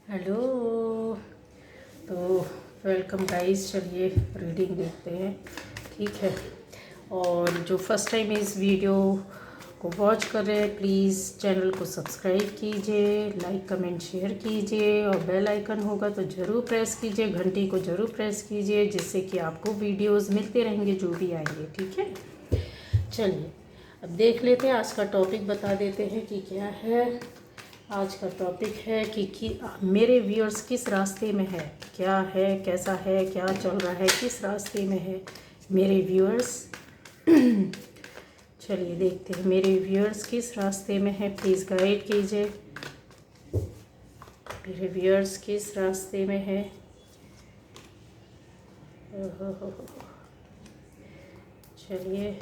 Hello. तो welcome guys, चलिए reading देखते हैं। ठीक है। और जो फर्स्ट टाइम इस वीडियो को वॉच कर रहे हैं, प्लीज़ चैनल को सब्सक्राइब कीजिए, लाइक कमेंट शेयर कीजिए और बेल आइकन होगा तो ज़रूर प्रेस कीजिए, घंटी को ज़रूर प्रेस कीजिए, जिससे कि आपको वीडियोस मिलते रहेंगे जो भी आएंगे। ठीक है। चलिए अब देख लेते हैं। आज का टॉपिक बता देते हैं कि क्या है। आज का टॉपिक है कि मेरे व्यूअर्स किस रास्ते में है, क्या है, कैसा है, क्या चल रहा है, किस रास्ते में है मेरे व्यूअर्स। चलिए देखते हैं मेरे व्यूअर्स किस रास्ते में है। प्लीज़ गाइड कीजिए, मेरे व्यूअर्स किस रास्ते में है। चलिए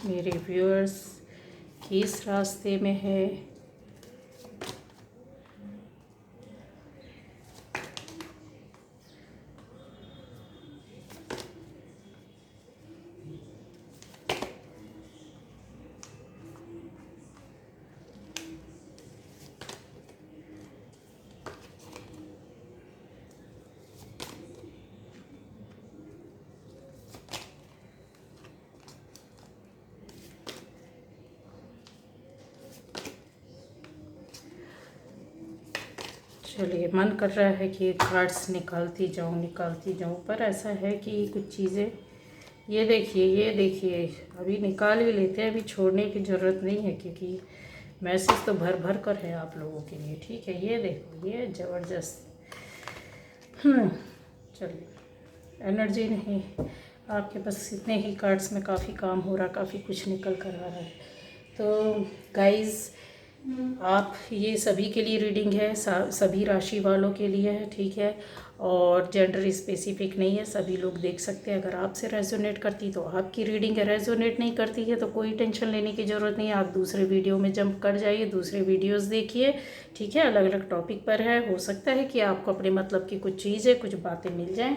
मेरे व्यूअर्स किस रास्ते में है। चलिए मन कर रहा है कि कार्ड्स निकालती जाऊं, पर ऐसा है कि कुछ चीज़ें, ये देखिए अभी निकाल भी लेते हैं, अभी छोड़ने की ज़रूरत नहीं है क्योंकि मैसेज तो भर भर कर है आप लोगों के लिए। ठीक है। ये देखो, ये ज़बरदस्त। चलिए, एनर्जी नहीं, आपके पास इतने ही कार्ड्स में काफ़ी काम हो रहा, काफ़ी कुछ निकल कर आ रहा है। तो गाइज़, आप, ये सभी के लिए रीडिंग है, सभी राशि वालों के लिए है। ठीक है। और जेंडर स्पेसिफिक नहीं है, सभी लोग देख सकते हैं। अगर आपसे रेजोनेट करती तो आपकी रीडिंग है, रेजोनेट नहीं करती है तो कोई टेंशन लेने की ज़रूरत नहीं है। आप दूसरे वीडियो में जंप कर जाइए, दूसरे वीडियोस देखिए। ठीक है। अलग अलग टॉपिक पर है, हो सकता है कि आपको अपने मतलब की कुछ चीज़ें, कुछ बातें मिल जाएं।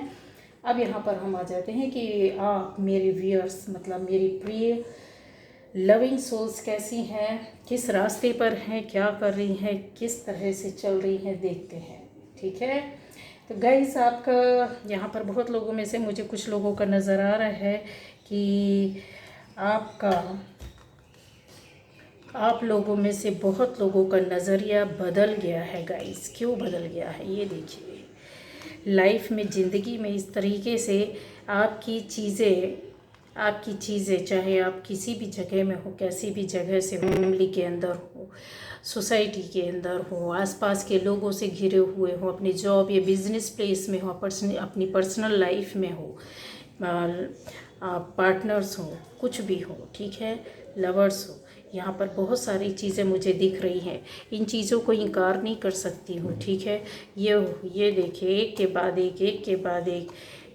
अब यहाँ पर हम आ जाते हैं कि आप मेरे व्यूअर्स, मतलब मेरी प्रिय लविंग सोल्स कैसी हैं, किस रास्ते पर हैं, क्या कर रही हैं, किस तरह से चल रही हैं, देखते हैं। ठीक है। तो गाइस, आपका यहाँ पर बहुत लोगों में से मुझे कुछ लोगों का नज़र आ रहा है कि आप लोगों में से बहुत लोगों का नज़रिया बदल गया है। गाइस, क्यों बदल गया है ये देखिए। लाइफ में, ज़िंदगी में इस तरीके से आपकी चीज़ें चाहे आप किसी भी जगह में हो, कैसी भी जगह से हो, फैमिली के अंदर हो, सोसाइटी के अंदर हो, आसपास के लोगों से घिरे हुए हो, अपने जॉब या बिजनेस प्लेस में हो, अपनी पर्सनल लाइफ में हो, पार्टनर्स हो, कुछ भी हो। ठीक है। लवर्स हो, यहाँ पर बहुत सारी चीज़ें मुझे दिख रही हैं। इन चीज़ों को इनकार नहीं कर सकती हूँ। ठीक है। ये देखिए, एक के बाद एक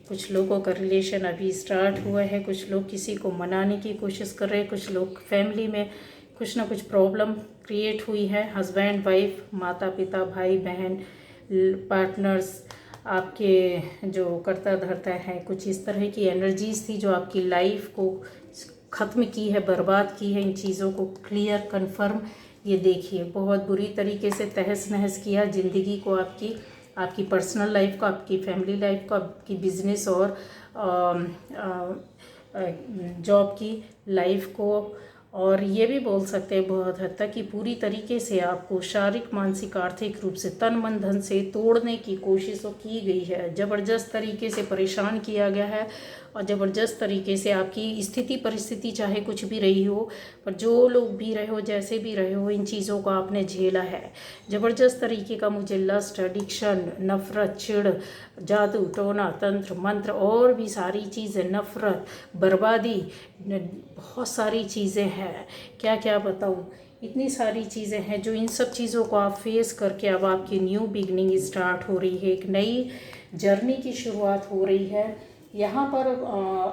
कुछ लोगों का रिलेशन अभी स्टार्ट हुआ है, कुछ लोग किसी को मनाने की कोशिश कर रहे हैं, कुछ लोग फैमिली में कुछ ना कुछ प्रॉब्लम क्रिएट हुई है। हस्बैंड वाइफ, माता पिता, भाई बहन, पार्टनर्स, आपके जो करता धरता है, कुछ इस तरह की एनर्जीज थी जो आपकी लाइफ को ख़त्म की है, बर्बाद की है। इन चीज़ों को क्लियर कन्फर्म, ये देखिए, बहुत बुरी तरीके से तहस नहस किया ज़िंदगी को, आपकी पर्सनल लाइफ को, आपकी फैमिली लाइफ को, आपकी बिजनेस और जॉब की लाइफ को। और ये भी बोल सकते हैं बहुत हद तक कि पूरी तरीके से आपको शारीरिक, मानसिक, आर्थिक रूप से, तन मन धन से तोड़ने की कोशिश की गई है। ज़बरदस्त तरीके से परेशान किया गया है और ज़बरदस्त तरीके से आपकी स्थिति परिस्थिति चाहे कुछ भी रही हो, पर जो लोग भी रहे हो, जैसे भी रहे हो, इन चीज़ों को आपने झेला है। ज़बरदस्त तरीके का मुझे लस्ट, एडिक्शन, नफ़रत, चिढ़, जादू टोना तंत्र मंत्र और भी सारी चीज़ें, नफ़रत, बर्बादी, बहुत सारी चीज़ें हैं। क्या क्या बताऊँ, इतनी सारी चीज़ें हैं जो, इन सब चीज़ों को आप फेस करके अब आपकी न्यू बिगनिंग स्टार्ट हो रही है, एक नई जर्नी की शुरुआत हो रही है। यहाँ पर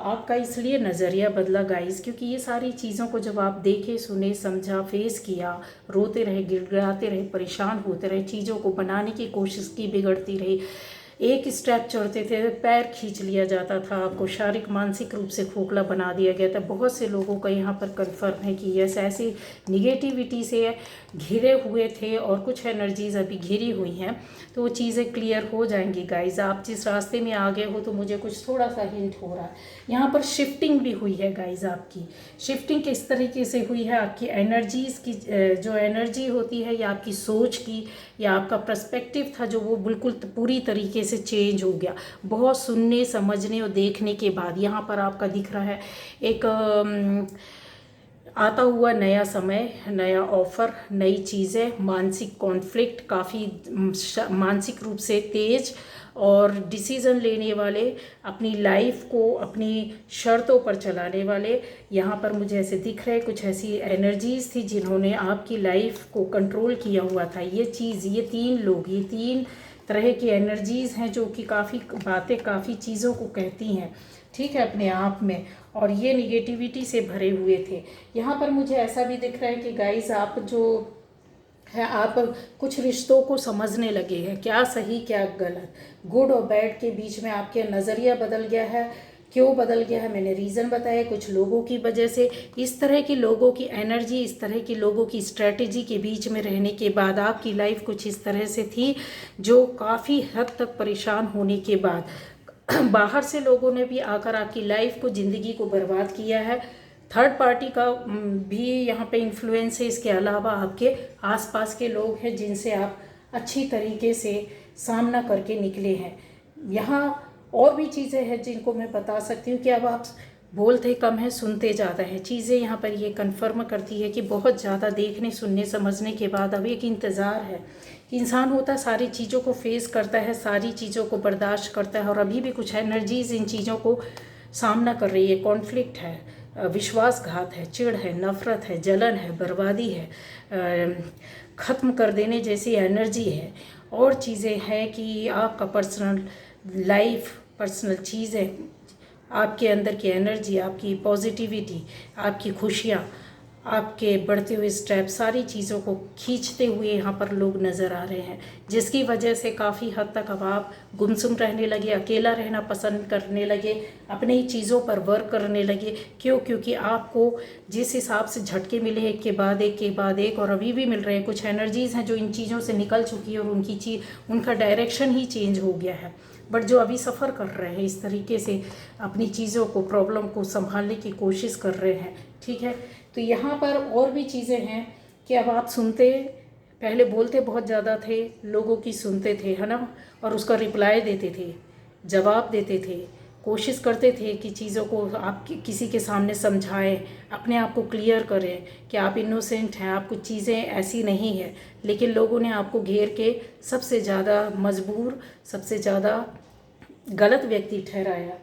आपका इसलिए नज़रिया बदला गाइस, क्योंकि ये सारी चीज़ों को जब आप देखे, सुने, समझा, फेस किया, रोते रहे, गिड़गिड़ाते रहे, परेशान होते रहे, चीज़ों को बनाने की कोशिश की, बिगड़ती रही, एक स्टेप चढ़ते थे पैर खींच लिया जाता था, आपको शारीरिक मानसिक रूप से खोखला बना दिया गया था। बहुत से लोगों का यहाँ पर कन्फर्म है कि यस, ऐसी निगेटिविटी से घिरे हुए थे और कुछ एनर्जीज अभी घिरी हुई हैं, तो वो चीज़ें क्लियर हो जाएंगी गाइज। आप जिस रास्ते में आगे हो, तो मुझे कुछ थोड़ा सा हिंट हो रहा है यहाँ पर शिफ्टिंग भी हुई है गाइज। आपकी शिफ्टिंग किस तरीके से हुई है, आपकी एनर्जीज़ की जो एनर्जी होती है, या आपकी सोच की, या आपका पर्सपेक्टिव था जो, वो बिल्कुल पूरी तरीके से चेंज हो गया। बहुत सुनने, समझने और देखने के बाद यहाँ पर आपका दिख रहा है एक आता हुआ नया समय, नया ऑफ़र, नई चीज़ें, मानसिक कॉन्फ्लिक्ट, काफ़ी मानसिक रूप से तेज और डिसीज़न लेने वाले, अपनी लाइफ को अपनी शर्तों पर चलाने वाले। यहाँ पर मुझे ऐसे दिख रहे कुछ ऐसी एनर्जीज़ थी जिन्होंने आपकी लाइफ को कंट्रोल किया हुआ था। ये चीज़, ये 3 लोग, ये 3 तरह की एनर्जीज़ हैं जो कि काफ़ी बातें, काफ़ी चीज़ों को कहती हैं, ठीक है, अपने आप में, और ये निगेटिविटी से भरे हुए थे। यहाँ पर मुझे ऐसा भी दिख रहा है कि गाइस, आप जो है, आप कुछ रिश्तों को समझने लगे हैं, क्या सही क्या गलत, गुड और बैड के बीच में आपके नज़रिया बदल गया है। क्यों बदल गया है, मैंने रीज़न बताया, कुछ लोगों की वजह से। इस तरह की लोगों की एनर्जी, इस तरह की लोगों की स्ट्रेटजी के बीच में रहने के बाद आपकी लाइफ कुछ इस तरह से थी जो काफ़ी हद तक परेशान होने के बाद बाहर से लोगों ने भी आकर आपकी लाइफ को, ज़िंदगी को बर्बाद किया है। थर्ड पार्टी का भी यहाँ पे इन्फ्लुएंस है। इसके अलावा आपके आसपास के लोग हैं जिनसे आप अच्छी तरीके से सामना करके निकले हैं। यहाँ और भी चीज़ें हैं जिनको मैं बता सकती हूँ कि अब आप बोलते कम है, सुनते ज़्यादा है। चीज़ें यहाँ पर ये कन्फर्म करती है कि बहुत ज़्यादा देखने, सुनने, समझने के बाद अब एक इंतज़ार है कि इंसान होता है, सारी चीज़ों को फेस करता है, सारी चीज़ों को बर्दाश्त करता है, और अभी भी कुछ एनर्जीज़ इन चीज़ों को सामना कर रही है। कॉन्फ्लिक्ट है, विश्वासघात है, चिढ़ है, नफ़रत है, जलन है, बर्बादी है, ख़त्म कर देने जैसी एनर्जी है, और चीज़ें हैं कि आपका पर्सनल लाइफ, पर्सनल चीज़ें, आपके अंदर की एनर्जी, आपकी पॉजिटिविटी, आपकी खुशियाँ, आपके बढ़ते हुए स्टेप, सारी चीज़ों को खींचते हुए यहाँ पर लोग नज़र आ रहे हैं, जिसकी वजह से काफ़ी हद तक अब आप गुमसुम रहने लगे, अकेला रहना पसंद करने लगे, अपनी चीज़ों पर वर्क करने लगे। क्यों? क्योंकि आपको जिस हिसाब से झटके मिले, एक के बाद एक के बाद एक, और अभी भी मिल रहे हैं, कुछ एनर्जीज़ हैं जो इन चीज़ों से निकल चुकी है और उनका डायरेक्शन ही चेंज हो गया है। बट जो अभी सफ़र कर रहे हैं, इस तरीके से अपनी चीज़ों को, प्रॉब्लम को संभालने की कोशिश कर रहे हैं, ठीक है। तो यहाँ पर और भी चीज़ें हैं कि अब आप सुनते, पहले बोलते बहुत ज़्यादा थे, लोगों की सुनते थे, है ना, और उसका रिप्लाई देते थे, जवाब देते थे, कोशिश करते थे कि चीज़ों को आप किसी के सामने समझाएं, अपने आप को क्लियर करें कि आप इनोसेंट हैं, आप कुछ चीज़ें ऐसी नहीं है। लेकिन लोगों ने आपको घेर के सबसे ज़्यादा मजबूर, सबसे ज़्यादा गलत व्यक्ति ठहराया।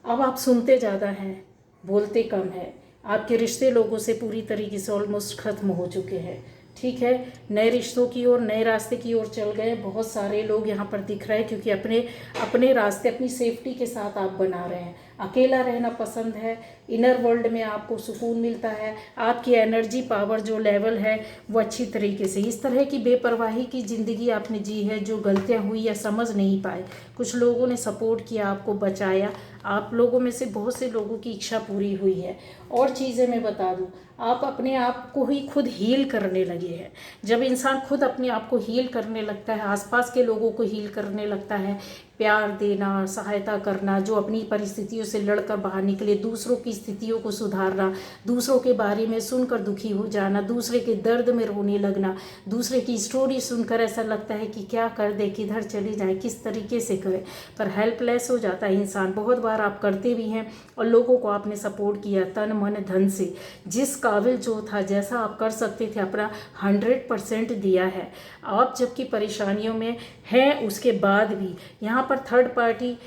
अब आप सुनते ज़्यादा हैं, बोलते कम है। आपके रिश्ते लोगों से पूरी तरीके से ऑलमोस्ट ख़त्म हो चुके हैं, ठीक है। नए रिश्तों की ओर, नए रास्ते की ओर चल गए बहुत सारे लोग यहाँ पर दिख रहे हैं, क्योंकि अपने रास्ते अपनी सेफ्टी के साथ आप बना रहे हैं। अकेला रहना पसंद है, इनर वर्ल्ड में आपको सुकून मिलता है, आपकी एनर्जी पावर जो लेवल है वो अच्छी तरीके से। इस तरह की बेपरवाही की ज़िंदगी आपने जी है, जो गलतियाँ हुई या समझ नहीं पाए, कुछ लोगों ने सपोर्ट किया, आपको बचाया, आप लोगों में से बहुत से लोगों की इच्छा पूरी हुई है। और चीज़ें मैं बता दूं, आप अपने आप को ही खुद हील करने लगे हैं। जब इंसान खुद अपने आप को हील करने लगता है, आसपास के लोगों को हील करने लगता है, प्यार देना, सहायता करना, जो अपनी परिस्थितियों से लड़कर बाहर निकले, दूसरों की स्थितियों को सुधारना, दूसरों के बारे में सुनकर दुखी हो जाना, दूसरे के दर्द में रोने लगना, दूसरे की स्टोरी सुनकर ऐसा लगता है कि क्या कर दे, किधर चले जाए, किस तरीके से करें, पर हेल्पलेस हो जाता है इंसान। बहुत बार आप करते भी हैं, और लोगों को आपने सपोर्ट किया तन मन धन से, जिस काबिल जो था, जैसा आप कर सकते थे, अपना 100% दिया है। आप जबकि परेशानियों में हैं, उसके बाद भी यहाँ पर थर्ड पार्टी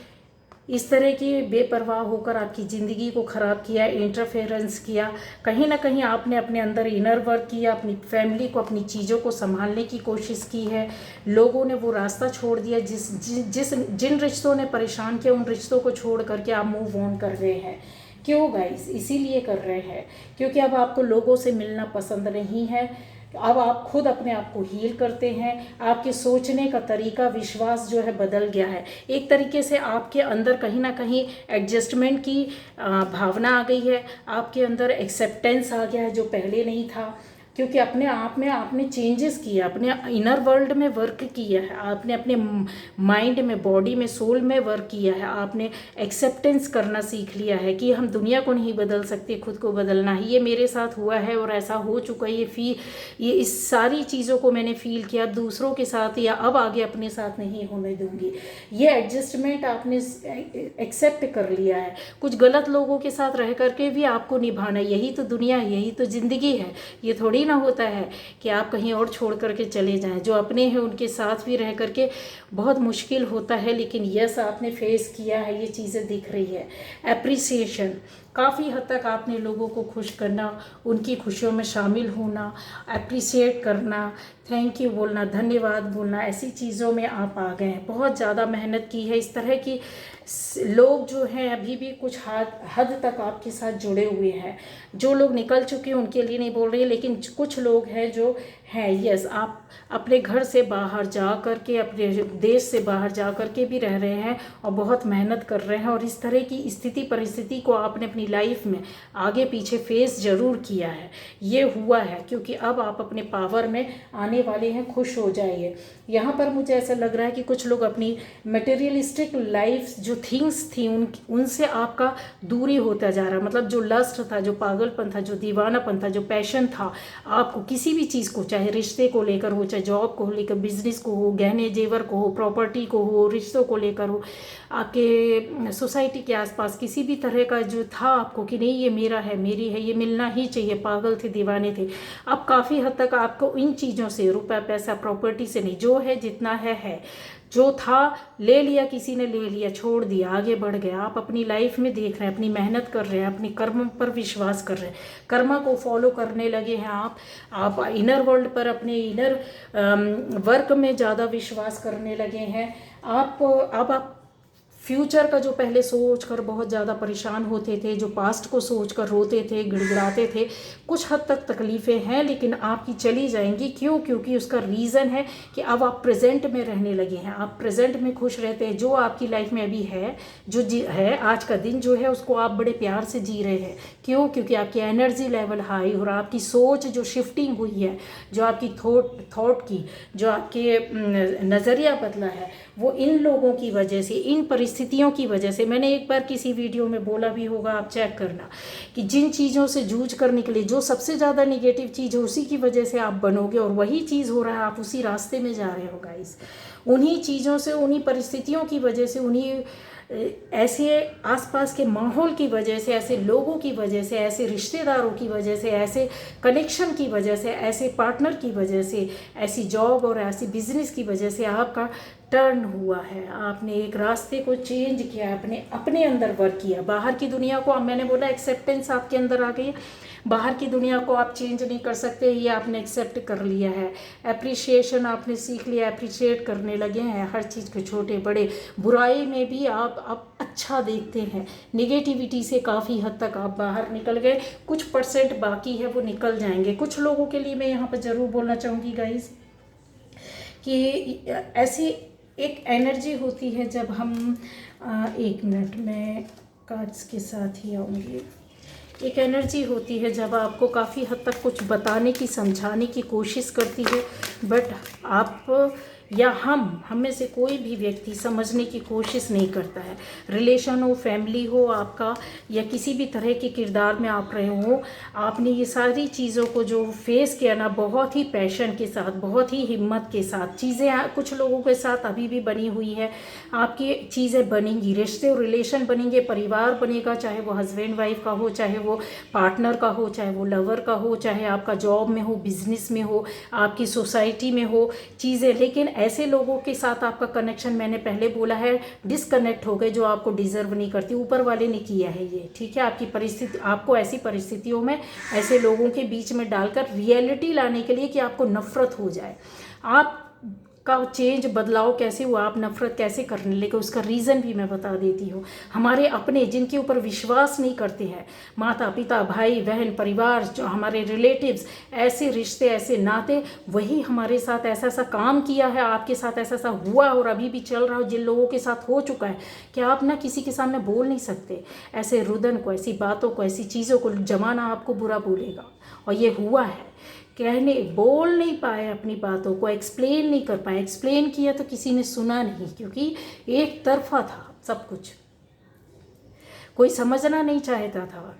इस तरह की बेपरवाह होकर आपकी ज़िंदगी को ख़राब किया, इंटरफेरेंस किया। कहीं ना कहीं आपने अपने अंदर इनर वर्क किया, अपनी फैमिली को, अपनी चीज़ों को संभालने की कोशिश की है। लोगों ने वो रास्ता छोड़ दिया, जिन रिश्तों ने परेशान किया, उन रिश्तों को छोड़ करके आप मूव ऑन कर रहे हैं। क्यों गाइस? इसीलिए कर रहे हैं क्योंकि अब आपको लोगों से मिलना पसंद नहीं है। अब आप खुद अपने आप को हील करते हैं। आपके सोचने का तरीका, विश्वास जो है बदल गया है। एक तरीके से आपके अंदर कहीं ना कहीं एडजस्टमेंट की भावना आ गई है। आपके अंदर एक्सेप्टेंस आ गया है जो पहले नहीं था, क्योंकि अपने आप में आपने चेंजेस किया, अपने इनर वर्ल्ड में वर्क किया है, आपने अपने माइंड में, बॉडी में, सोल में वर्क किया है। आपने एक्सेप्टेंस करना सीख लिया है कि हम दुनिया को नहीं बदल सकते, खुद को बदलना ही। ये मेरे साथ हुआ है और ऐसा हो चुका है। ये इस सारी चीज़ों को मैंने फील किया, दूसरों के साथ या अब आगे अपने साथ नहीं होने दूंगी। ये एडजस्टमेंट आपने एक्सेप्ट कर लिया है। कुछ गलत लोगों के साथ रह करके भी आपको निभाना, यही तो दुनिया है, यही तो ज़िंदगी है। ये थोड़ी ना होता है कि आप कहीं और छोड़ करके चले जाएं। जो अपने हैं उनके साथ भी रह करके बहुत मुश्किल होता है, लेकिन यस आपने फेस किया है, ये चीज़ें दिख रही है। एप्रिसिएशन, काफ़ी हद तक आपने लोगों को खुश करना, उनकी खुशियों में शामिल होना, एप्रिसिएट करना, थैंक यू बोलना, धन्यवाद बोलना, ऐसी चीज़ों में आप आ गए हैं। बहुत ज़्यादा मेहनत की है। इस तरह की लोग जो हैं अभी भी कुछ हद तक आपके साथ जुड़े हुए हैं। जो लोग निकल चुके हैं उनके लिए नहीं बोल रही, लेकिन कुछ लोग हैं जो हैं, यस आप अपने घर से बाहर जा कर के, अपने देश से बाहर जा कर के भी रह रहे हैं और बहुत मेहनत कर रहे हैं। और इस तरह की स्थिति परिस्थिति को आपने अपनी लाइफ में आगे पीछे फेस ज़रूर किया है। ये हुआ है क्योंकि अब आप अपने पावर में आने वाले हैं। खुश हो जाइए। यहाँ पर मुझे ऐसा लग रहा है कि कुछ लोग अपनी मटेरियलिस्टिक लाइफ जो थिंग्स थी उनसे आपका दूरी होता जा रहा है। मतलब जो लस्ट था, जो पागलपन था, जो दीवानापन था, जो पैशन था आपको किसी भी चीज़ को, चाहे रिश्ते को लेकर हो, चाहे जॉब को लेकर, बिजनेस को हो, गहने जेवर को हो, प्रॉपर्टी को हो, रिश्तों को लेकर हो, आपके सोसाइटी के आसपास किसी भी तरह का जो था आपको कि नहीं ये मेरा है, मेरी है, ये मिलना ही चाहिए, पागल थे, दीवाने थे। अब काफ़ी हद तक आपको इन चीज़ों से, रुपया पैसा प्रॉपर्टी से नहीं, जो है जितना है, जो था ले लिया, किसी ने ले लिया, छोड़ दिया, आगे बढ़ गया। आप अपनी लाइफ में देख रहे हैं, अपनी मेहनत कर रहे हैं, अपनी कर्म पर विश्वास कर रहे हैं, कर्मा को फॉलो करने लगे हैं आप इनर वर्ल्ड पर, अपने इनर वर्क में ज़्यादा विश्वास करने लगे हैं। अब आप फ्यूचर का जो पहले सोच कर बहुत ज़्यादा परेशान होते थे, जो पास्ट को सोच कर रोते थे, गिड़गिड़ाते थे, कुछ हद तक तकलीफ़ें हैं लेकिन आपकी चली जाएंगी। क्यों? क्योंकि उसका रीज़न है कि अब आप प्रेजेंट में रहने लगे हैं। आप प्रेजेंट में खुश रहते हैं। जो आपकी लाइफ में अभी है, जो है आज का दिन जो है, उसको आप बड़े प्यार से जी रहे हैं। क्यों? क्योंकि आपकी एनर्जी लेवल हाई और आपकी सोच जो शिफ्टिंग हुई है, जो आपकी थॉट की, जो आपके नज़रिया बदला है, वो इन लोगों की वजह से, इन परिस्थितियों की वजह से। मैंने एक बार किसी वीडियो में बोला भी होगा, आप चेक करना, कि जिन चीज़ों से जूझ कर निकले, जो सबसे ज़्यादा नेगेटिव चीज़ है, उसी की वजह से आप बनोगे। और वही चीज़ हो रहा है, आप उसी रास्ते में जा रहे हो गाइस। उन्हीं चीज़ों से, उन्हीं परिस्थितियों की वजह से, उन्हीं ऐसे आसपास के माहौल की वजह से, ऐसे लोगों की वजह से, ऐसे रिश्तेदारों की वजह से, ऐसे कनेक्शन की वजह से, ऐसे पार्टनर की वजह से, ऐसी जॉब और ऐसी बिजनेस की वजह से आपका टर्न हुआ है। आपने एक रास्ते को चेंज किया, अपने अंदर वर्क किया। बाहर की दुनिया को, मैंने बोला एक्सेप्टेंस आपके अंदर आ गई है। बाहर की दुनिया को आप चेंज नहीं कर सकते, ये आपने एक्सेप्ट कर लिया है। एप्रिशिएशन आपने सीख लिया, एप्रिशिएट करने लगे हैं हर चीज़ को, छोटे बड़े, बुराई में भी आप अच्छा देखते हैं। निगेटिविटी से काफ़ी हद तक आप बाहर निकल गए। कुछ परसेंट बाकी है, वो निकल जाएंगे। कुछ लोगों के लिए मैं यहाँ पर ज़रूर बोलना चाहूँगी गाइज कि ऐसी एक एनर्जी होती है जब हम एक मिनट में कार्ड्स के साथ ही आऊँगी। एक एनर्जी होती है जब आपको काफ़ी हद तक कुछ बताने की, समझाने की कोशिश करती है, बट आप या हम में से कोई भी व्यक्ति समझने की कोशिश नहीं करता है। रिलेशन हो, फैमिली हो आपका, या किसी भी तरह के किरदार में आप रहे हो, आपने ये सारी चीज़ों को जो फेस किया ना, बहुत ही पैशन के साथ, बहुत ही हिम्मत के साथ। चीज़ें कुछ लोगों के साथ अभी भी बनी हुई है, आपकी चीज़ें बनेंगी, रिश्ते और रिलेशन बनेंगे, परिवार बनेगा, चाहे वो हस्बैंड वाइफ का हो, चाहे वो पार्टनर का हो, चाहे वो लवर का हो, चाहे आपका जॉब में हो, बिजनेस में हो, आपकी सोसाइटी में हो चीज़ें। लेकिन ऐसे लोगों के साथ आपका कनेक्शन, मैंने पहले बोला है, डिसकनेक्ट हो गए जो आपको डिजर्व नहीं करती। ऊपर वाले ने किया है ये, ठीक है। आपकी परिस्थिति, आपको ऐसी परिस्थितियों में ऐसे लोगों के बीच में डालकर रियलिटी लाने के लिए कि आपको नफरत हो जाए। आप का चेंज, बदलाव कैसे हुआ, आप नफरत कैसे करने लगे, उसका रीज़न भी मैं बता देती हूँ। हमारे अपने जिनके ऊपर विश्वास नहीं करते हैं, माता पिता, भाई बहन, परिवार, जो हमारे रिलेटिव्स, ऐसे रिश्ते, ऐसे नाते, वही हमारे साथ ऐसा ऐसा काम किया है, आपके साथ ऐसा ऐसा हुआ और अभी भी चल रहा हो, जिन लोगों के साथ हो चुका है कि आप ना किसी के सामने बोल नहीं सकते ऐसे रुदन को, ऐसी बातों को, ऐसी चीज़ों को। जमाना आपको बुरा बोलेगा, और ये हुआ है। कहने, बोल नहीं पाए अपनी बातों को, एक्सप्लेन नहीं कर पाए। एक्सप्लेन किया तो किसी ने सुना नहीं, क्योंकि एक तरफा था सब कुछ, कोई समझना नहीं चाहता था।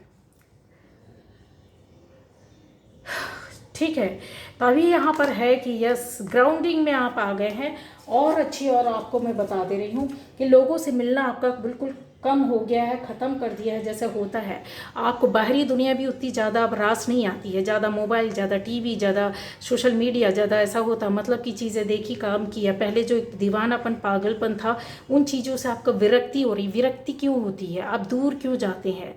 ठीक है, तो अभी यहाँ पर है कि यस, ग्राउंडिंग में आप आ गए हैं। और अच्छी, और आपको मैं बता दे रही हूँ कि लोगों से मिलना आपका बिल्कुल कम हो गया है, ख़त्म कर दिया है जैसे होता है। आपको बाहरी दुनिया भी उतनी ज़्यादा अब रास नहीं आती है। ज़्यादा मोबाइल, ज़्यादा टीवी, ज़्यादा सोशल मीडिया, ज़्यादा ऐसा होता, मतलब की चीज़ें देखी, काम किया। पहले जो एक दीवानापन, पागलपन था, उन चीज़ों से आपको विरक्ति हो रही। विरक्ति क्यों होती है, आप दूर क्यों जाते हैं?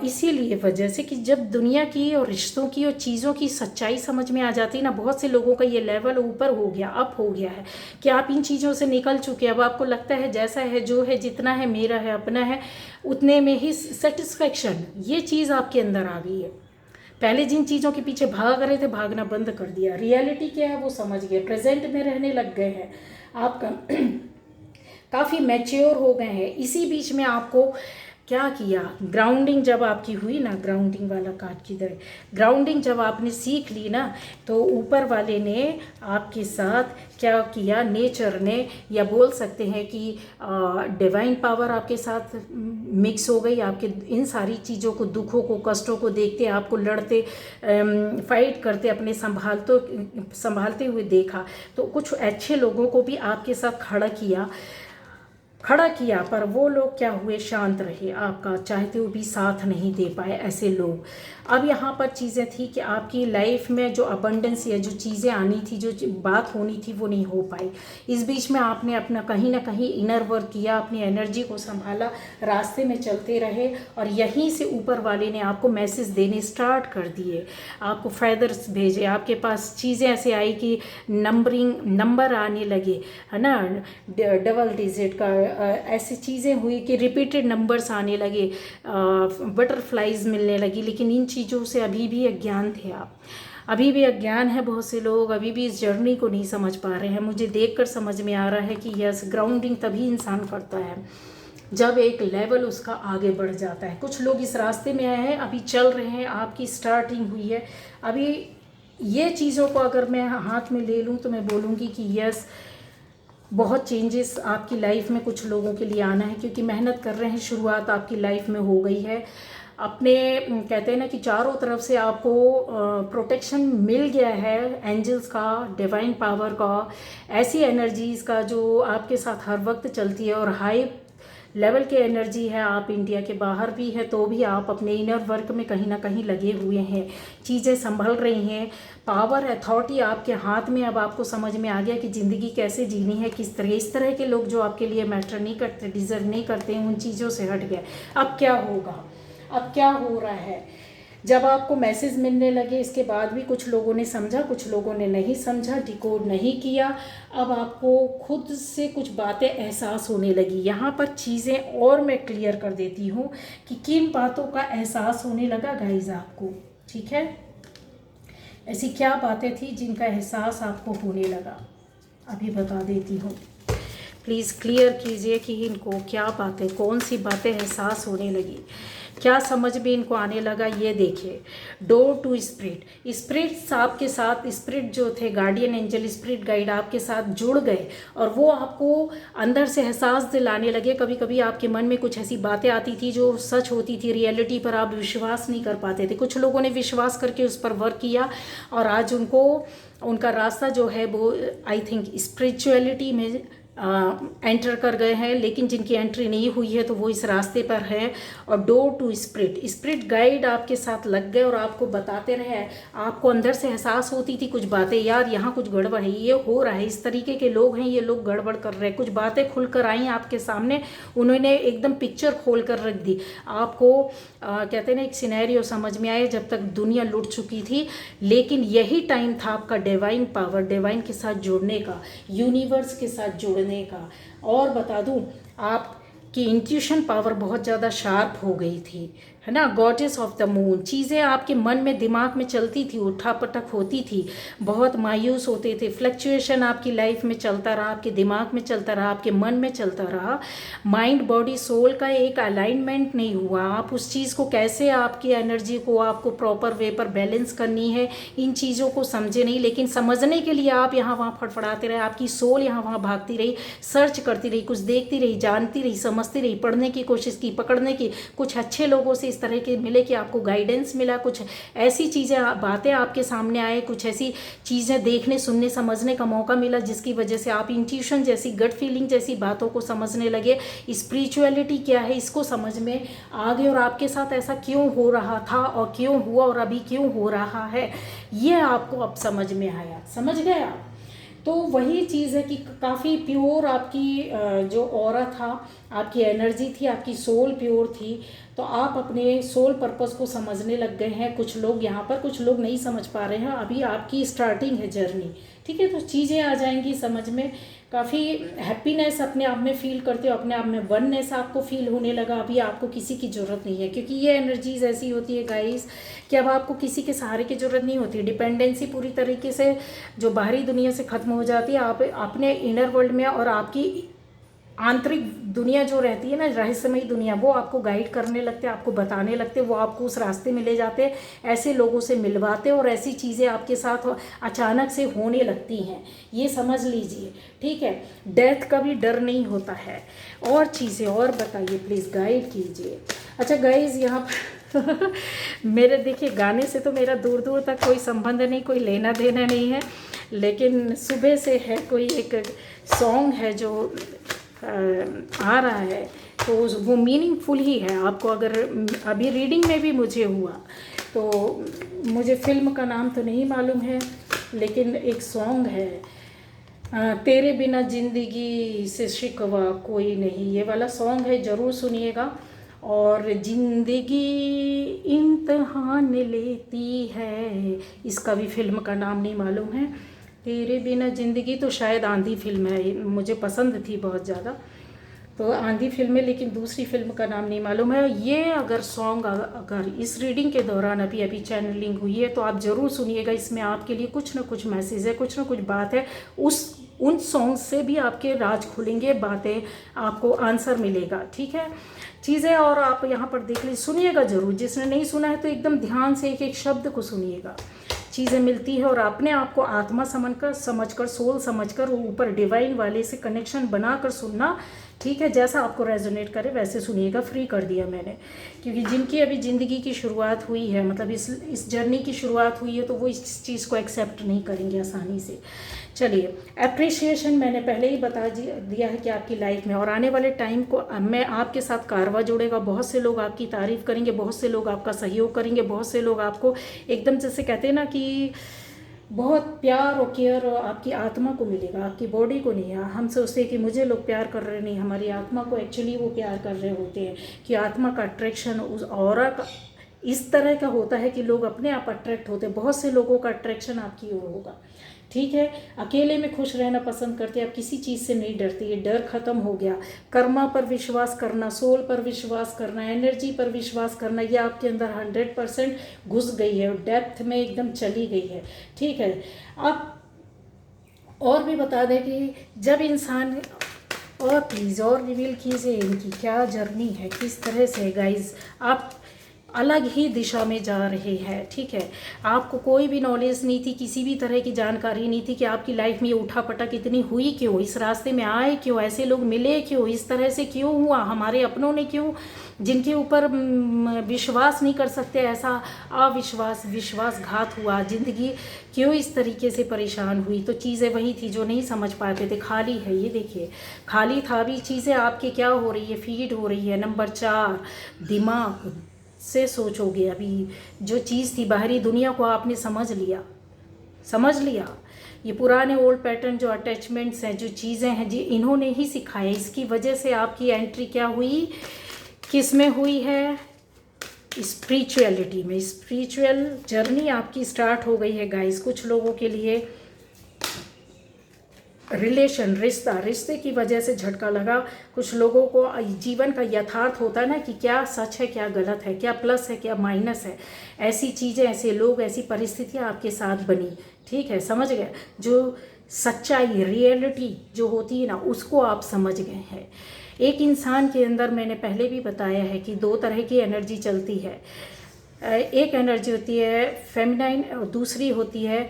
इसीलिए वजह से कि जब दुनिया की और रिश्तों की और चीज़ों की सच्चाई समझ में आ जाती है ना, बहुत से लोगों का ये लेवल ऊपर हो गया, अप हो गया है कि आप इन चीज़ों से निकल चुके हैं। अब आपको लगता है जैसा है, जो है, जितना है मेरा है, अपना है, उतने में ही सेटिस्फेक्शन, ये चीज़ आपके अंदर आ गई है। पहले जिन चीज़ों के पीछे भाग रहे थे, भागना बंद कर दिया। रियलिटी क्या है वो समझ गए, प्रेजेंट में रहने लग गए हैं। आपका काफ़ी मैच्योर हो गए हैं। इसी बीच में आपको क्या किया, ग्राउंडिंग जब आपकी हुई ना, ग्राउंडिंग वाला कार्ड किधर, ग्राउंडिंग जब आपने सीख ली ना, तो ऊपर वाले ने आपके साथ क्या किया, नेचर ने, या बोल सकते हैं कि डिवाइन पावर आपके साथ मिक्स हो गई। आपके इन सारी चीज़ों को, दुखों को, कष्टों को देखते, आपको लड़ते, फाइट करते, अपने संभालते हुए देखा। तो कुछ अच्छे लोगों को भी आपके साथ खड़ा किया, पर वो लोग क्या हुए, शांत रहे, आपका चाहते हुए भी साथ नहीं दे पाए ऐसे लोग। अब यहाँ पर चीज़ें थी कि आपकी लाइफ में जो अबंडेंस या जो चीज़ें आनी थी, जो बात होनी थी, वो नहीं हो पाई। इस बीच में आपने अपना कहीं ना कहीं इनर वर्क किया, अपनी एनर्जी को संभाला, रास्ते में चलते रहे, और यहीं से ऊपर वाले ने आपको मैसेज देने स्टार्ट कर दिए, आपको फेदर्स भेजे, आपके पास चीज़ें ऐसे आई कि नंबर आने लगे, है ना, डबल डिजिट का, ऐसी चीज़ें हुई कि रिपीटेड नंबर्स आने लगे, बटरफ्लाइज मिलने लगी। लेकिन इन चीज़ों से अभी भी अज्ञान थे आप, अभी भी अज्ञान है। बहुत से लोग अभी भी इस जर्नी को नहीं समझ पा रहे हैं। मुझे देखकर समझ में आ रहा है कि यस, ग्राउंडिंग तभी इंसान करता है जब एक लेवल उसका आगे बढ़ जाता है। कुछ लोग इस रास्ते में आए हैं, अभी चल रहे हैं, आपकी स्टार्टिंग हुई है अभी। ये चीज़ों को अगर मैं हाथ में ले लूँ तो मैं बोलूँगी कि यस, बहुत चेंजेस आपकी लाइफ में कुछ लोगों के लिए आना है, क्योंकि मेहनत कर रहे हैं, शुरुआत आपकी लाइफ में हो गई है। अपने कहते हैं ना कि चारों तरफ से आपको प्रोटेक्शन मिल गया है, एंजल्स का, डिवाइन पावर का, ऐसी एनर्जीज़ का जो आपके साथ हर वक्त चलती है, और हाई लेवल की एनर्जी है। आप इंडिया के बाहर भी है तो भी आप अपने इनर वर्क में कहीं ना कहीं लगे हुए हैं, चीज़ें संभल रही हैं। पावर, अथॉरिटी आपके हाथ में। अब आपको समझ में आ गया कि ज़िंदगी कैसे जीनी है, किस तरह। इस तरह के लोग जो आपके लिए मैटर नहीं करते, डिज़र्व नहीं करते, उन चीज़ों से हट गए। अब क्या होगा, अब क्या हो रहा है, जब आपको मैसेज मिलने लगे, इसके बाद भी कुछ लोगों ने समझा, कुछ लोगों ने नहीं समझा, डिकोड नहीं किया। अब आपको खुद से कुछ बातें एहसास होने लगी। यहाँ पर चीज़ें और मैं क्लियर कर देती हूँ कि किन बातों का एहसास होने लगा गाइज आपको, ठीक है। ऐसी क्या बातें थी जिनका एहसास आपको होने लगा, अभी बता देती हूँ। प्लीज़ क्लियर कीजिए कि इनको क्या बातें, कौन सी बातें एहसास होने लगी, क्या समझ में इनको आने लगा। ये देखिए, डोर टू स्पिरिट, स्पिरिट्स आपके साथ, स्पिरिट जो थे, गार्डियन एंजल, स्पिरिट गाइड आपके साथ जुड़ गए, और वो आपको अंदर से एहसास दिलाने लगे। कभी कभी आपके मन में कुछ ऐसी बातें आती थी जो सच होती थी, रियलिटी पर आप विश्वास नहीं कर पाते थे। कुछ लोगों ने विश्वास करके उस पर वर्क किया, और आज उनको उनका रास्ता जो है वो आई थिंक स्पिरिचुअलिटी में एंटर कर गए हैं, लेकिन जिनकी एंट्री नहीं हुई है तो वो इस रास्ते पर है। और डोर टू स्पिरिट गाइड आपके साथ लग गए और आपको बताते रहे। आपको अंदर से एहसास होती थी कुछ बातें, यार यहाँ कुछ गड़बड़ है, ये हो रहा है, इस तरीके के लोग हैं, ये लोग गड़बड़ कर रहे हैं। कुछ बातें खुलकर आई आपके सामने, उन्होंने एकदम पिक्चर खोल कर रख दी आपको। कहते हैं ना, एक सिनेरियो समझ में आए जब तक दुनिया लुट चुकी थी। लेकिन यही टाइम था आपका डिवाइन पावर, डिवाइन के साथ जुड़ने का, यूनिवर्स के साथ जुड़ने का। और बता दूं, आपकी इंट्यूशन पावर बहुत ज़्यादा शार्प हो गई थी, है ना। गॉडेस ऑफ द मून, चीज़ें आपके मन में दिमाग में चलती थी, उठापटक होती थी, बहुत मायूस होते थे, फ्लक्चुएशन आपकी लाइफ में चलता रहा, आपके दिमाग में चलता रहा, आपके मन में चलता रहा। माइंड बॉडी सोल का एक अलाइनमेंट नहीं हुआ। आप उस चीज़ को कैसे, आपकी एनर्जी को आपको प्रॉपर वे पर बैलेंस करनी है, इन चीज़ों को समझे नहीं। लेकिन समझने के लिए आप यहाँ वहाँ फड़फड़ाते रहे, आपकी सोल यहाँ वहाँ भागती रही, सर्च करती रही, कुछ देखती रही, जानती रही, समझती रही, पढ़ने की कोशिश की, पकड़ने की। कुछ अच्छे लोगों से इस तरह के मिले कि आपको गाइडेंस मिला, कुछ ऐसी चीज़ें, बातें आपके सामने आए, कुछ ऐसी चीज़ें देखने, सुनने, समझने का मौका मिला, जिसकी वजह से आप इंट्यूशन जैसी, गट फीलिंग जैसी बातों को समझने लगे। स्पिरिचुअलिटी क्या है इसको समझ में आ गए, और आपके साथ ऐसा क्यों हो रहा था और क्यों हुआ और अभी क्यों हो रहा है, ये आपको अब समझ में आया। समझ गए आप? तो वही चीज़ है कि काफ़ी प्योर आपकी जो ऑरा था, आपकी एनर्जी थी, आपकी सोल प्योर थी। तो आप अपने सोल पर्पस को समझने लग गए हैं। कुछ लोग यहाँ पर, कुछ लोग नहीं समझ पा रहे हैं, अभी आपकी स्टार्टिंग है जर्नी, ठीक है। तो चीज़ें आ जाएंगी समझ में, काफ़ी हैप्पीनेस अपने आप में फील करते हो, अपने आप में वननेस आपको फील होने लगा। अभी आपको किसी की ज़रूरत नहीं है, क्योंकि ये एनर्जीज ऐसी होती है गाइस कि अब आपको किसी के सहारे की ज़रूरत नहीं होती। डिपेंडेंसी पूरी तरीके से जो बाहरी दुनिया से ख़त्म हो जाती है, आप अपने इनर वर्ल्ड में, और आपकी आंतरिक दुनिया जो रहती है ना, रहस्यमयी दुनिया, वो आपको गाइड करने लगते, आपको बताने लगते, वो आपको उस रास्ते में ले जाते, ऐसे लोगों से मिलवाते, और ऐसी चीज़ें आपके साथ अचानक से होने लगती हैं। ये समझ लीजिए, ठीक है। डेथ का भी डर नहीं होता है। और चीज़ें और बताइए प्लीज़, गाइड कीजिए। अच्छा गाइज, यहाँ पर मेरे देखिए, गाने से तो मेरा दूर दूर तक कोई संबंध नहीं, कोई लेना देना नहीं है, लेकिन सुबह से है कोई एक सॉन्ग है जो आ रहा है, तो वो मीनिंगफुल ही है। आपको अगर अभी रीडिंग में भी मुझे हुआ, तो मुझे फिल्म का नाम तो नहीं मालूम है, लेकिन एक सॉन्ग है, तेरे बिना ज़िंदगी से शिकवा कोई नहीं, ये वाला सॉन्ग है, ज़रूर सुनिएगा। और ज़िंदगी इम्तहान लेती है, इसका भी फिल्म का नाम नहीं मालूम है। तेरे बिना ज़िंदगी तो शायद आंधी फिल्म है, मुझे पसंद थी बहुत ज़्यादा, तो आंधी फिल्म है, लेकिन दूसरी फिल्म का नाम नहीं मालूम है। ये अगर सॉन्ग अगर इस रीडिंग के दौरान अभी अभी चैनलिंग हुई है, तो आप ज़रूर सुनिएगा। इसमें आपके लिए कुछ ना कुछ मैसेज है, कुछ ना कुछ बात है। उन सॉन्ग से भी आपके राज खुलेंगे, बातें आपको आंसर मिलेगा, ठीक है। चीज़ें और आप यहाँ पर देख लीजिए, सुनिएगा ज़रूर। जिसने नहीं सुना है तो एकदम ध्यान से एक एक शब्द को सुनिएगा। चीज़ें मिलती है, और अपने आप को आत्मा समझकर सोल समझकर ऊपर डिवाइन वाले से कनेक्शन बनाकर सुनना, ठीक है। जैसा आपको रेजोनेट करे वैसे सुनिएगा। फ्री कर दिया मैंने, क्योंकि जिनकी अभी ज़िंदगी की शुरुआत हुई है, मतलब इस जर्नी की शुरुआत हुई है, तो वो इस चीज़ को एक्सेप्ट नहीं करेंगे आसानी से। चलिए, अप्रिशिएशन मैंने पहले ही बता दिया है कि आपकी लाइफ में और आने वाले टाइम को मैं आपके साथ कारवा जोड़ेगा। बहुत से लोग आपकी तारीफ़ करेंगे, बहुत से लोग आपका सहयोग करेंगे, बहुत से लोग आपको एकदम जैसे कहते हैं ना कि बहुत प्यार और केयर आपकी आत्मा को मिलेगा, आपकी बॉडी को नहीं। हम सोचते हैं कि मुझे लोग प्यार कर रहे, नहीं, हमारी आत्मा को एक्चुअली वो प्यार कर रहे होते हैं। कि आत्मा का अट्रैक्शन उस ऑरा का इस तरह का होता है कि लोग अपने आप अट्रैक्ट होते हैं। बहुत से लोगों का अट्रैक्शन आपकी ओर होगा, ठीक है। अकेले में खुश रहना पसंद करते हैं, आप किसी चीज़ से नहीं डरती, ये डर खत्म हो गया। कर्मा पर विश्वास करना, सोल पर विश्वास करना, एनर्जी पर विश्वास करना, ये आपके अंदर 100% घुस गई है और डेप्थ में एकदम चली गई है, ठीक है। आप और भी बता दें कि जब इंसान, और प्लीज़ और रिवील कीजिए इनकी क्या जर्नी है, किस तरह से गाइज। आप अलग ही दिशा में जा रहे हैं। ठीक है, आपको कोई भी नॉलेज नहीं थी, किसी भी तरह की जानकारी नहीं थी कि आपकी लाइफ में ये उठापटक इतनी हुई क्यों, इस रास्ते में आए क्यों, ऐसे लोग मिले क्यों, इस तरह से क्यों हुआ, हमारे अपनों ने क्यों, जिनके ऊपर विश्वास नहीं कर सकते ऐसा अविश्वास विश्वासघात हुआ, ज़िंदगी क्यों इस तरीके से परेशान हुई। तो चीज़ें वही थी जो नहीं समझ पाते थे। खाली है, ये देखिए खाली था। अभी चीज़ें आपके क्या हो रही है, फीड हो रही है। नंबर 4, दिमाग से सोचोगे। अभी जो चीज़ थी बाहरी दुनिया को आपने समझ लिया। ये पुराने ओल्ड पैटर्न जो अटैचमेंट्स हैं, जो चीज़ें हैं जी, इन्होंने ही सिखाया। इसकी वजह से आपकी एंट्री क्या हुई, किस में हुई है, स्पिरिचुअलिटी में। स्पिरिचुअल जर्नी आपकी स्टार्ट हो गई है गाइस। कुछ लोगों के लिए रिश्ते की वजह से झटका लगा। कुछ लोगों को जीवन का यथार्थ होता है ना कि क्या सच है, क्या गलत है, क्या प्लस है, क्या माइनस है। ऐसी चीज़ें, ऐसे लोग, ऐसी परिस्थितियाँ आपके साथ बनी। ठीक है, समझ गए। जो सच्चाई, रियलिटी जो होती है ना, उसको आप समझ गए हैं। एक इंसान के अंदर, मैंने पहले भी बताया है कि 2 तरह की एनर्जी चलती है। एक एनर्जी होती है फेमिनाइन और दूसरी होती है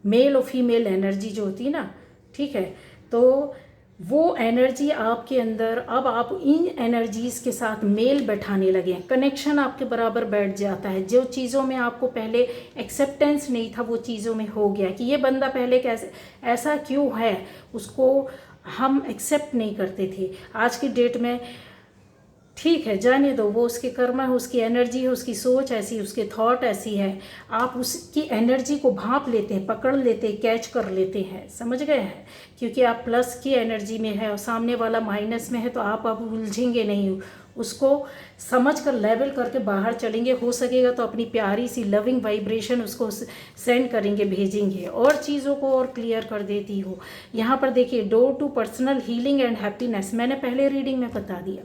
मेल और फीमेल एनर्जी जो होती है ना। ठीक है, तो वो एनर्जी आपके अंदर, अब आप इन एनर्जीज़ के साथ मेल बैठाने लगे हैं, कनेक्शन आपके बराबर बैठ जाता है। जो चीज़ों में आपको पहले एक्सेप्टेंस नहीं था, वो चीज़ों में हो गया कि ये बंदा पहले कैसे ऐसा क्यों है, उसको हम एक्सेप्ट नहीं करते थे। आज की डेट में ठीक है, जाने दो, वो उसके कर्म है, उसकी एनर्जी है, उसकी सोच ऐसी, उसके थॉट ऐसी है। आप उसकी एनर्जी को भांप लेते हैं, पकड़ लेते हैं, कैच कर लेते हैं। समझ गए हैं, क्योंकि आप प्लस की एनर्जी में है और सामने वाला माइनस में है, तो आप अब उलझेंगे नहीं। उसको समझ कर लेवल करके बाहर चलेंगे। हो सकेगा तो अपनी प्यारी सी लविंग वाइब्रेशन उसको सेंड करेंगे, भेजेंगे। और चीज़ों को और क्लियर कर देती हो। यहाँ पर देखिए, door to personal healing and happiness, मैंने पहले रीडिंग में बता दिया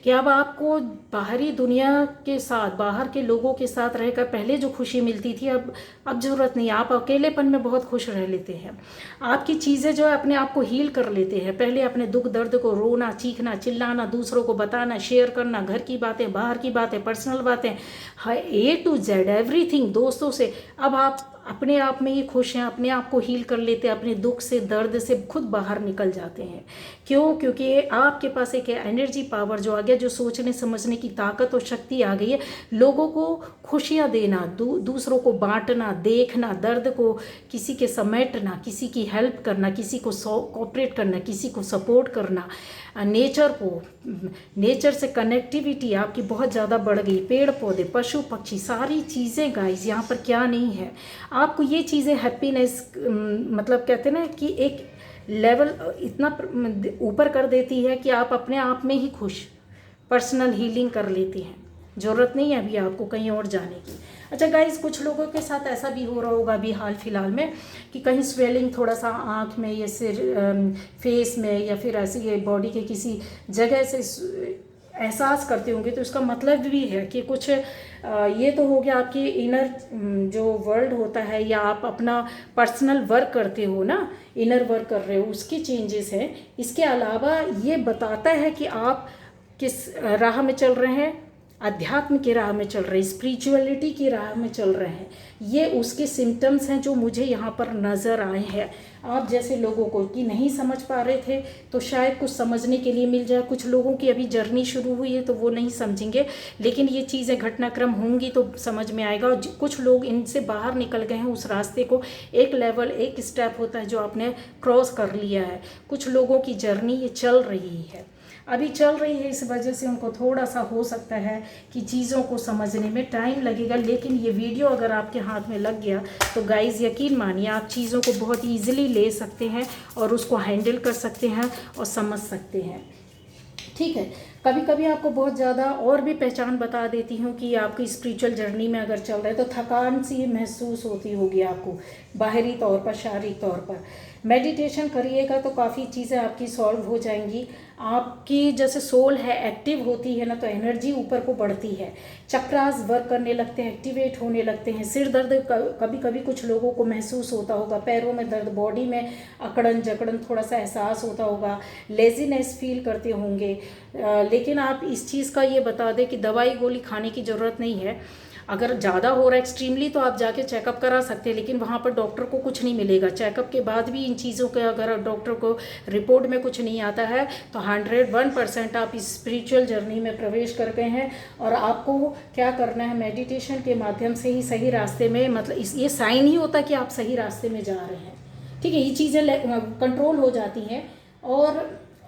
कि अब आपको बाहरी दुनिया के साथ, बाहर के लोगों के साथ रहकर पहले जो खुशी मिलती थी, अब ज़रूरत नहीं। आप अकेलेपन में बहुत खुश रह लेते हैं। आपकी चीज़ें जो है अपने आप को हील कर लेते हैं। पहले अपने दुख दर्द को रोना, चीखना, चिल्लाना, दूसरों को बताना, शेयर करना, घर की बातें, बाहर की बातें, पर्सनल बातें, A to Z एवरीथिंग, दोस्तों से। अब आप अपने आप में ही खुश हैं, अपने आप को हील कर लेते हैं, अपने दुख से, दर्द से खुद बाहर निकल जाते हैं। क्यों? क्योंकि आपके पास एक एनर्जी पावर जो आ गया, जो सोचने समझने की ताकत और शक्ति आ गई है। लोगों को खुशियाँ देना, दूसरों को बांटना, देखना, दर्द को किसी के समेटना, किसी की हेल्प करना, किसी को कोऑपरेट करना, किसी को सपोर्ट करना, नेचर से कनेक्टिविटी आपकी बहुत ज़्यादा बढ़ गई। पेड़ पौधे, पशु पक्षी, सारी चीज़ें गाइस, यहाँ पर क्या नहीं है। आपको ये चीज़ें हैप्पीनेस, मतलब कहते हैं ना कि एक लेवल इतना ऊपर कर देती है कि आप अपने आप में ही खुश, पर्सनल हीलिंग कर लेती हैं। ज़रूरत नहीं है अभी आपको कहीं और जाने की। अच्छा गाइस, कुछ लोगों के साथ ऐसा भी हो रहा होगा अभी हाल फिलहाल में कि कहीं स्वेलिंग थोड़ा सा आँख में या सिर, फेस में, या फिर ऐसे बॉडी के किसी जगह से एहसास करते होंगे। तो इसका मतलब भी है कि कुछ ये तो हो गया आपकी इनर जो वर्ल्ड होता है, या आप अपना पर्सनल वर्क करते हो ना, इनर वर्क कर रहे हो, उसकी चेंजेस हैं। इसके अलावा ये बताता है कि आप किस राह में चल रहे हैं, अध्यात्म की राह में चल रहे हैं, स्पिरिचुअलिटी की राह में चल रहे हैं। ये उसके सिम्टम्स हैं जो मुझे यहाँ पर नज़र आए हैं। आप जैसे लोगों को कि नहीं समझ पा रहे थे, तो शायद कुछ समझने के लिए मिल जाए। कुछ लोगों की अभी जर्नी शुरू हुई है तो वो नहीं समझेंगे, लेकिन ये चीज़ें घटनाक्रम होंगी तो समझ में आएगा। और कुछ लोग इनसे बाहर निकल गए हैं, उस रास्ते को, एक लेवल, एक स्टेप होता है जो आपने क्रॉस कर लिया है। कुछ लोगों की जर्नी ये चल रही है, अभी चल रही है, इस वजह से उनको थोड़ा सा हो सकता है कि चीज़ों को समझने में टाइम लगेगा। लेकिन ये वीडियो अगर आपके हाथ में लग गया तो गाइज़ यकीन मानिए, आप चीज़ों को बहुत ईजिली ले सकते हैं और उसको हैंडल कर सकते हैं और समझ सकते हैं। ठीक है, कभी कभी आपको बहुत ज़्यादा और भी पहचान बता देती हूँ कि आपकी स्पिरिचुअल जर्नी में अगर चल रहे हैं तो थकान सी महसूस होती होगी आपको, बाहरी तौर पर, शारीरिक तौर पर। मेडिटेशन करिएगा तो काफ़ी चीज़ें आपकी सॉल्व हो जाएंगी। आपकी जैसे सोल है एक्टिव होती है ना, तो एनर्जी ऊपर को बढ़ती है, चक्रास वर्क करने लगते हैं, एक्टिवेट होने लगते हैं। सिर दर्द कभी कभी कुछ लोगों को महसूस होता होगा, पैरों में दर्द, बॉडी में अकड़न जकड़न थोड़ा सा एहसास होता होगा, लेजीनेस फील करते होंगे। लेकिन आप इस चीज़ का ये बता दें कि दवाई गोली खाने की ज़रूरत नहीं है। अगर ज़्यादा हो रहा है एक्सट्रीमली तो आप जाके चेकअप करा सकते हैं, लेकिन वहाँ पर डॉक्टर को कुछ नहीं मिलेगा। चेकअप के बाद भी इन चीज़ों के अगर डॉक्टर को रिपोर्ट में कुछ नहीं आता है तो 101% आप इस स्पिरिचुअल जर्नी में प्रवेश कर गए हैं। और आपको क्या करना है, मेडिटेशन के माध्यम से ही सही रास्ते में, मतलब ये साइन ही होता है कि आप सही रास्ते में जा रहे हैं। ठीक है, ये चीज़ें कंट्रोल हो जाती हैं।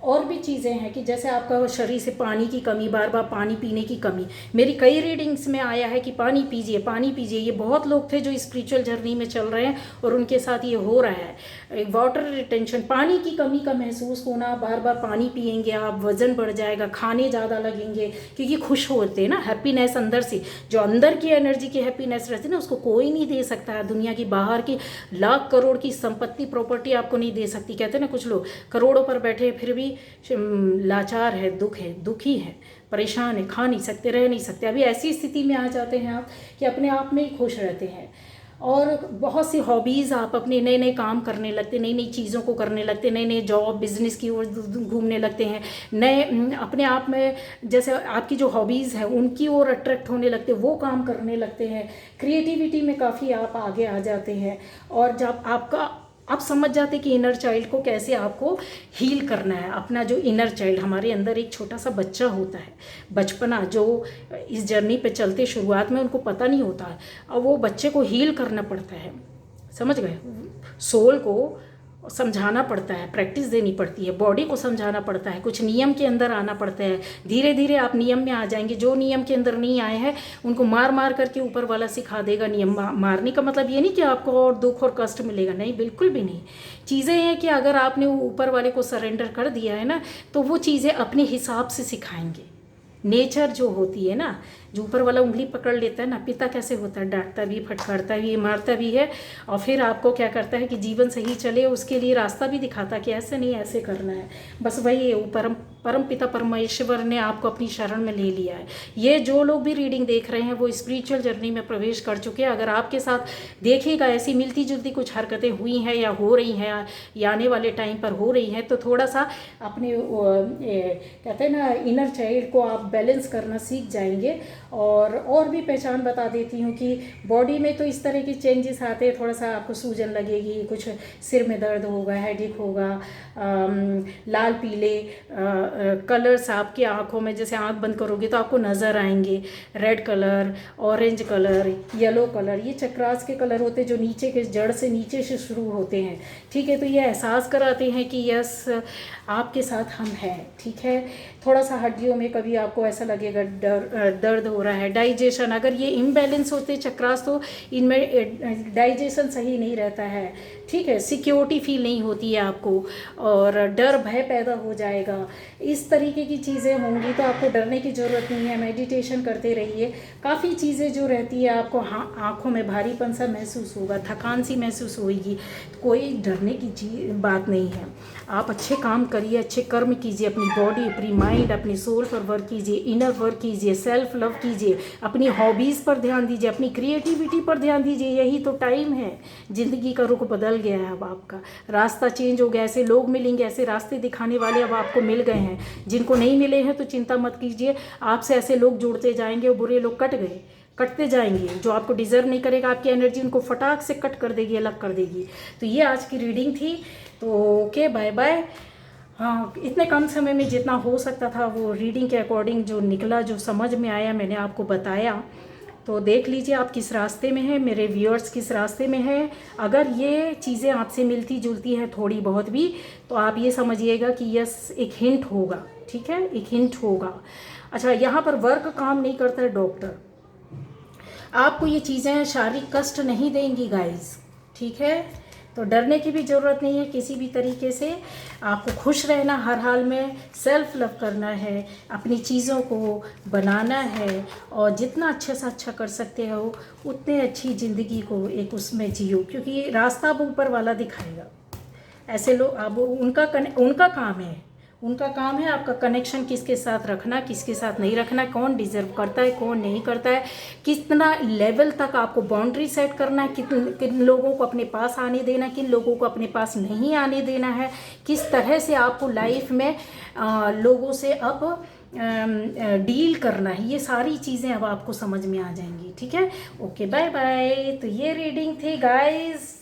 और भी चीज़ें हैं कि जैसे आपका शरीर से पानी की कमी, बार बार पानी पीने की कमी, मेरी कई रीडिंग्स में आया है कि पानी पीजिए पानी पीजिए। ये बहुत लोग थे जो स्पिरिचुअल जर्नी में चल रहे हैं और उनके साथ ये हो रहा है। वाटर रिटेंशन, पानी की कमी का महसूस होना, बार बार पानी पिएंगे आप, वज़न बढ़ जाएगा, खाने ज़्यादा लगेंगे, क्योंकि खुश होते हैं ना, हैप्पीनेस अंदर से, जो अंदर की एनर्जी की हैप्पीनेस रहती है ना, उसको कोई नहीं दे सकता है। दुनिया की बाहर की लाख करोड़ की संपत्ति प्रॉपर्टी आपको नहीं दे सकती। कहते हैं ना कुछ लोग करोड़ों पर बैठे फिर भी लाचार है, दुखी है, परेशान है, खा नहीं सकते, रह नहीं सकते। अभी ऐसी स्थिति में आ जाते हैं आप कि अपने आप में ही खुश रहते हैं। और बहुत सी हॉबीज़ आप अपने नए नए काम करने लगते, नई नई चीज़ों को करने लगते, नए नए जॉब बिजनेस की ओर घूमने लगते हैं, नए अपने आप में जैसे आपकी जो हॉबीज़ हैं उनकी ओर अट्रैक्ट होने लगते, वो काम करने लगते हैं। क्रिएटिविटी में काफ़ी आप आगे आ जाते हैं। और जब आप समझ जाते कि इनर चाइल्ड को कैसे आपको हील करना है। अपना जो इनर चाइल्ड, हमारे अंदर एक छोटा सा बच्चा होता है, बचपना, जो इस जर्नी पे चलते शुरुआत में उनको पता नहीं होता है, और वो बच्चे को हील करना पड़ता है। समझ गए, सोल को समझाना पड़ता है, प्रैक्टिस देनी पड़ती है, बॉडी को समझाना पड़ता है, कुछ नियम के अंदर आना पड़ता है। धीरे धीरे आप नियम में आ जाएंगे। जो नियम के अंदर नहीं आए हैं उनको मार मार करके ऊपर वाला सिखा देगा नियम। मारने का मतलब ये नहीं कि आपको और दुख और कष्ट मिलेगा, नहीं, बिल्कुल भी नहीं। चीज़ें हैं कि अगर आपने ऊपर वाले को सरेंडर कर दिया है ना, तो वो चीज़ें अपने हिसाब से सिखाएंगे। नेचर जो होती है ना, जो ऊपर वाला उंगली पकड़ लेता है ना, पिता कैसे होता है, डांटता भी, फटकारता भी, मारता भी है, और फिर आपको क्या करता है कि जीवन सही चले उसके लिए रास्ता भी दिखाता कि ऐसे नहीं, ऐसे करना है। बस वही परम पिता परमेश्वर ने आपको अपनी शरण में ले लिया है। ये जो लोग भी रीडिंग देख रहे हैं वो स्पिरिचुअल जर्नी में प्रवेश कर चुके हैं। अगर आपके साथ देखिएगा ऐसी मिलती जुलती कुछ हरकतें हुई हैं या हो रही हैं या आने वाले टाइम पर हो रही हैं, तो थोड़ा सा अपने कहते हैं ना इनर चाइल्ड को आप बैलेंस करना सीख जाएंगे। और भी पहचान बता देती हूँ कि बॉडी में तो इस तरह के चेंजेस आते हैं, थोड़ा सा आपको सूजन लगेगी, कुछ सिर में दर्द होगा, हेडेक होगा, लाल पीले कलर्स आपकी आँखों में, जैसे आँख बंद करोगे तो आपको नज़र आएंगे, red colour, orange colour, yellow colour, ये चक्रास के कलर होते हैं जो नीचे के जड़ से नीचे से शुरू होते हैं। ठीक है, तो ये एहसास कराते हैं कि यस आपके साथ हम हैं। ठीक है, थोड़ा सा हड्डियों में कभी आपको ऐसा लगेगा दर्द हो रहा है। डाइजेशन, अगर ये इम्बैलेंस होते चक्रास तो इनमें डाइजेशन सही नहीं रहता है। ठीक है, सिक्योरिटी फील नहीं होती है आपको, और डर भय पैदा हो जाएगा। इस तरीके की चीज़ें होंगी तो आपको डरने की ज़रूरत नहीं है। मेडिटेशन करते रहिए। काफ़ी चीज़ें जो रहती है आपको आँखों में भारीपन सा महसूस होगा, थकान सी महसूस होगी, कोई डरने की बात नहीं है। आप अच्छे काम करिए, अच्छे कर्म कीजिए, अपनी बॉडी, अपनी माइंड, अपनी सोल पर वर्क कीजिए, इनर वर्क कीजिए, सेल्फ लव कीजिए, अपनी हॉबीज़ पर ध्यान दीजिए, अपनी क्रिएटिविटी पर ध्यान दीजिए। यही तो टाइम है। ज़िंदगी का रुख बदल गया है, अब आपका रास्ता चेंज हो गया। ऐसे लोग मिलेंगे, ऐसे रास्ते दिखाने वाले अब आपको मिल गए हैं। जिनको नहीं मिले हैं तो चिंता मत कीजिए, आपसे ऐसे लोग जुड़ते जाएंगे और बुरे लोग कटते जाएंगे। जो आपको डिज़र्व नहीं करेगा आपकी एनर्जी, उनको फटाक से कट कर देगी, अलग कर देगी। तो ये आज की रीडिंग थी। तो ओके, बाय बाय। हाँ, इतने कम समय में जितना हो सकता था वो रीडिंग के अकॉर्डिंग जो निकला, जो समझ में आया, मैंने आपको बताया। तो देख लीजिए आप किस रास्ते में हैं, मेरे व्यूअर्स किस रास्ते में हैं। अगर ये चीज़ें आपसे मिलती जुलती हैं थोड़ी बहुत भी, तो आप ये समझिएगा कि यस एक हिंट होगा। ठीक है, एक हिंट होगा। अच्छा, यहाँ पर वर्क काम नहीं करता है डॉक्टर। आपको ये चीज़ें शारीरिक कष्ट नहीं देंगी गाइस। ठीक है, तो डरने की भी ज़रूरत नहीं है किसी भी तरीके से। आपको खुश रहना, हर हाल में सेल्फ लव करना है, अपनी चीज़ों को बनाना है, और जितना अच्छे से अच्छा कर सकते हो उतने अच्छी ज़िंदगी को एक उसमें जियो, क्योंकि ये रास्ता अब ऊपर वाला दिखाएगा। ऐसे लोग अब उनका काम है, उनका काम है आपका कनेक्शन किसके साथ रखना, किसके साथ नहीं रखना, कौन डिज़र्व करता है, कौन नहीं करता है, कितना लेवल तक आपको बाउंड्री सेट करना है, किन लोगों को अपने पास आने देना, किन लोगों को अपने पास नहीं आने देना है, किस तरह से आपको लाइफ में लोगों से अब डील करना है। ये सारी चीज़ें अब आपको समझ में आ जाएंगी। ठीक है, ओके, बाय बाय। तो ये रीडिंग थी गाइस।